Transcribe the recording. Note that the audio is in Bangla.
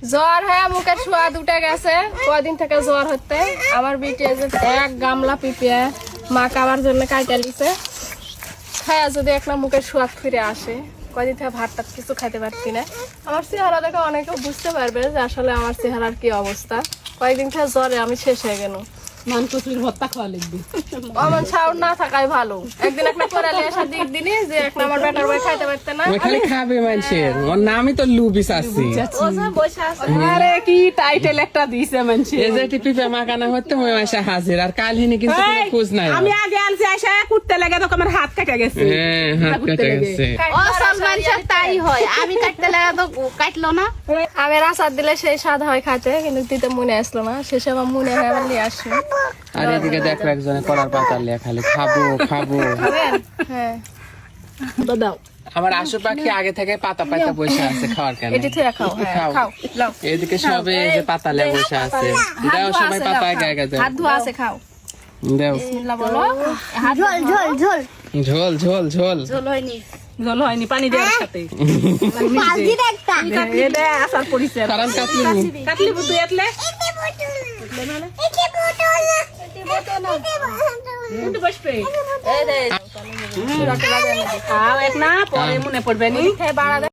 জ্বর হ্যাঁ মুখের স্বাদ উঠে গেছে কয়দিন থেকে জ্বর হতে আমার বিটি এক গামলা পিপিয়ে মা খাবার জন্য কাইটা লিছে খায়া যদি একটা মুখের স্বাদ ফিরে আসে কয়দিন থেকে ভাতটা কিছু খাইতে পারছি না আমার চেহারা দেখে অনেকে বুঝতে পারবে যে আসলে আমার চেহারার কি অবস্থা কয়েকদিন থেকে জ্বরে আমি শেষ হয়ে গেল মান কচুরির ভর্তা খাওয়া লাগবে অমন সাউন্ড না থাকাই ভালো একদিন একটা করে নিয়ে আসা দিক দিনই যে একটা আমার বেটার বই খাইতে পারতে না ওই খালি খাবে মানুষের ওর নামই তো লুবিস আছে ও যে বসে আছে আরে কি টাইটেল একটা দিছে মানুষে এই যে টিপি মাখানা হতে ওই মাসে হাজির আর কাল হিনি কিন্তু কোনো খোঁজ নাই আমি আগে আনছি আসা কুটতে লাগে তো আমার হাত কেটে গেছে হ্যাঁ হাত কেটে গেছে অসল মানুষের তাই হয় আমি কাটতে লাগা তো কাটলো না আমি আচার দিলে সেই স্বাদ হয় খাইতে কিন্তু দিতে মনে আসলো না শেষে আমার মনে হয় আবার নিয়ে আসলো আর এদিকে দেখো একজনে কলার পাতা লিয়া খালি খাবো খাবো হ্যাঁ দাও আমার আশু পাখি আগে থেকে পাতা পাতা বসে আছে খাওয়ার কেন এটি থেকে খাও হ্যাঁ খাও। খাও লাও এদিকে সবে এই যে পাতা লিয়া বসে আছে দাও সবাই পাতা আগে আগে দাও হাত ধোয়া আছে খাও দাও বিসমিল্লাহ বলো ঝোল ঝোল ঝোল ঝোল ঝোল ঝোল ঝোল হয়নি জল হয়নি পানি দেওয়ার সাথে পাল্টি একটা এটা আসার পরিচয় কারণ কাটলি কাটলি বুঝতে এতলে উঠে বসবে এই রে পুরাটা লাগে খাও এক না পরে মনে পড়বে নি খেয়ে বাড়া